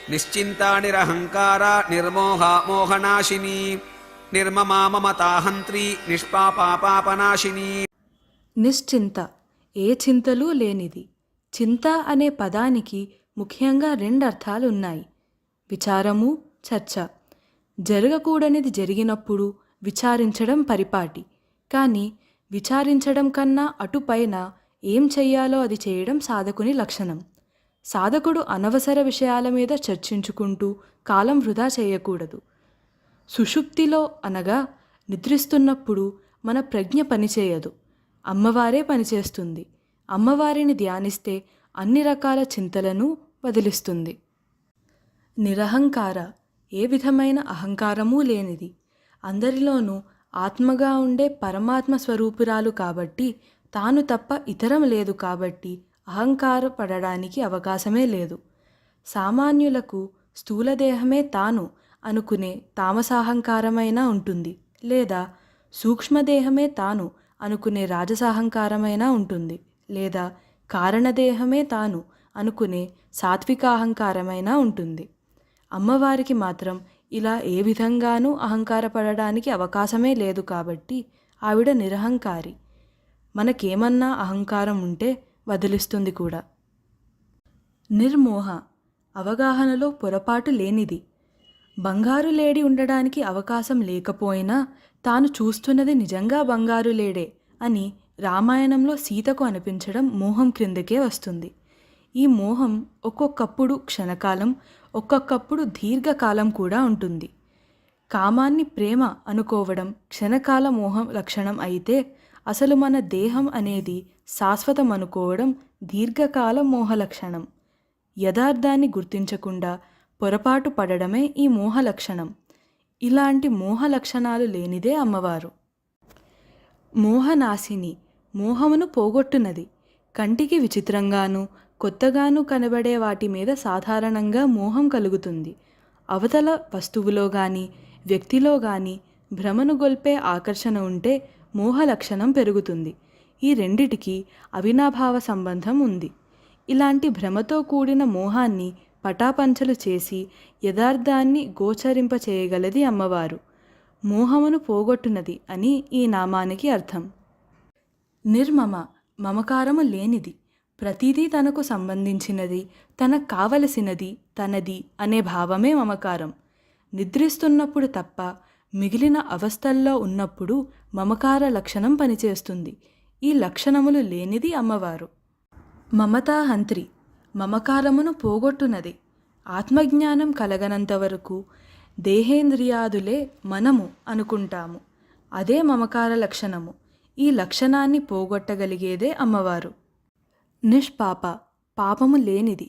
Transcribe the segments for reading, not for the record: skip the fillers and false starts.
నిశ్చింతా నిరహంకారా నిర్మోహా మోహనాశిని నిర్మమా మమతాహంత్రి నిష్పాపా పాపనాశిని. నిశ్చింత, ఏ చింతలు లేనిది. చింత అనే పదానికి ముఖ్యంగా రెండు అర్థాలు ఉన్నాయి: విచారము, చర్చ. జరగకూడనిది జరిగినప్పుడు విచారించడం పరిపాటి, కానీ విచారించడం కన్నా అటుపైన ఏం చెయ్యాలో అది చేయడం సాధకుని లక్షణం. సాధకుడు అనవసర విషయాల మీద చర్చించుకుంటూ కాలం వృధా చేయకూడదు. సుషుప్తిలో అనగా నిద్రిస్తున్నప్పుడు మన ప్రజ్ఞ పనిచేయదు, అమ్మవారే పనిచేస్తుంది. అమ్మవారిని ధ్యానిస్తే అన్ని రకాల చింతలను వదిలిస్తుంది. నిరహంకార, ఏ విధమైన అహంకారమూ లేనిది. అందరిలోనూ ఆత్మగా ఉండే పరమాత్మ స్వరూపురాలు కాబట్టి, తాను తప్ప ఇతరం లేదు కాబట్టి అహంకారపడడానికి అవకాశమే లేదు. సామాన్యులకు స్థూలదేహమే తాను అనుకునే తామసాహంకారమైనా ఉంటుంది, లేదా సూక్ష్మదేహమే తాను అనుకునే రాజసాహంకారమైనా ఉంటుంది, లేదా కారణదేహమే తాను అనుకునే సాత్వికాహంకారమైనా ఉంటుంది. అమ్మవారికి మాత్రం ఇలా ఏ విధంగానూ అహంకారపడడానికి అవకాశమే లేదు కాబట్టి ఆవిడ నిరహంకారి. మనకేమన్నా అహంకారం ఉంటే వదిలిస్తుంది కూడా. నిర్మోహ, అవగాహనలో పొరపాటు లేనిది. బంగారు లేడి ఉండడానికి అవకాశం లేకపోయినా తాను చూస్తున్నది నిజంగా బంగారు లేడే అని రామాయణంలో సీతకు అనిపించడం మోహం క్రిందకే వస్తుంది. ఈ మోహం ఒక్కొక్కప్పుడు క్షణకాలం, ఒక్కొక్కప్పుడు దీర్ఘకాలం కూడా ఉంటుంది. కామాన్ని ప్రేమ అనుకోవడం క్షణకాల మోహం లక్షణం అయితే, అసలు మన దేహం అనేది శాశ్వతం అనుకోవడం దీర్ఘకాల మోహ లక్షణం. యథార్థాన్ని గుర్తించకుండా పొరపాటు పడడమే ఈ మోహ లక్షణం. ఇలాంటి మోహ లక్షణాలు లేనిదే అమ్మవారు. మోహనాశిని, మోహమును పోగొట్టునది. కంటికి విచిత్రంగానూ కొత్తగానూ కనబడే వాటి మీద సాధారణంగా మోహం కలుగుతుంది. అవతల వస్తువులో గాని వ్యక్తిలో గాని భ్రమను గొల్పే ఆకర్షణ ఉంటే మోహ లక్షణం పెరుగుతుంది. ఈ రెండిటికి అవినాభావ సంబంధం ఉంది. ఇలాంటి భ్రమతో కూడిన మోహాన్ని పటాపంచలు చేసి యథార్థాన్ని గోచరింపచేయగలది అమ్మవారు. మోహమును పోగొట్టునది అని ఈ నామానికి అర్థం. నిర్మమ, మమకారము లేనిది. ప్రతిదీ తనకు సంబంధించినది, తనకు కావలసినది, తనది అనే భావమే మమకారం. నిద్రిస్తున్నప్పుడు తప్ప మిగిలిన అవస్థల్లో ఉన్నప్పుడు మమకార లక్షణం పనిచేస్తుంది. ఈ లక్షణములు లేనిది అమ్మవారు. మమతాహంత్రి, మమకారమును పోగొట్టునది. ఆత్మజ్ఞానం కలగనంత వరకు దేహేంద్రియాదులే మనము అనుకుంటాము. అదే మమకార లక్షణము. ఈ లక్షణాన్ని పోగొట్టగలిగేదే అమ్మవారు. నిష్పాప, పాపము లేనిది.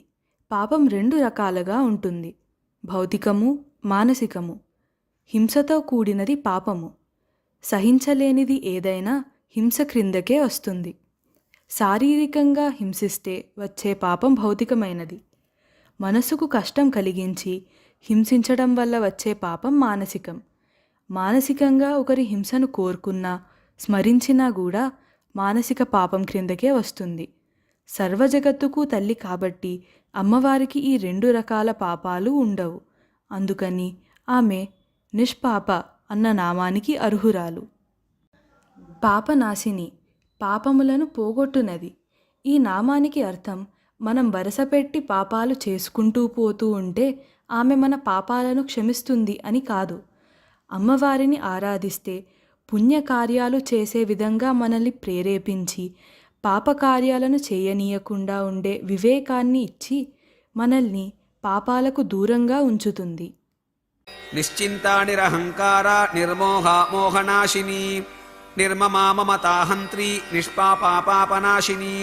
పాపం రెండు రకాలుగా ఉంటుంది: భౌతికము, మానసికము. హింసతో కూడినది పాపము. సహించలేనిది ఏదైనా హింస క్రిందకే వస్తుంది. శారీరకంగా హింసిస్తే వచ్చే పాపం భౌతికమైనది. మనసుకు కష్టం కలిగించి హింసించడం వల్ల వచ్చే పాపం మానసికం. మానసికంగా ఒకరి హింసను కోరుకున్నా స్మరించినా కూడా మానసిక పాపం క్రిందకే వస్తుంది. సర్వజగత్తుకు తల్లి కాబట్టి అమ్మవారికి ఈ రెండు రకాల పాపాలు ఉండవు. అందుకని ఆమె నిష్పాప అన్న నామానికి అర్హురాలు. పాపనాశిని, పాపములను పోగొట్టునది. ఈ నామానికి అర్థం మనం వరసపెట్టి పాపాలు చేసుకుంటూ పోతూ ఉంటే ఆమె మన పాపాలను క్షమిస్తుంది అని కాదు. అమ్మవారిని ఆరాధిస్తే పుణ్యకార్యాలు చేసే విధంగా మనల్ని ప్రేరేపించి పాపకార్యాలను చేయనీయకుండా ఉండే వివేకాన్ని ఇచ్చి మనల్ని పాపాలకు దూరంగా ఉంచుతుంది. నిశ్చింతా నిరహంకారా నిర్మోహా మోహనాశిని నిర్మమా మమతాహంత్రి నిష్పాపా పాపనాశిని.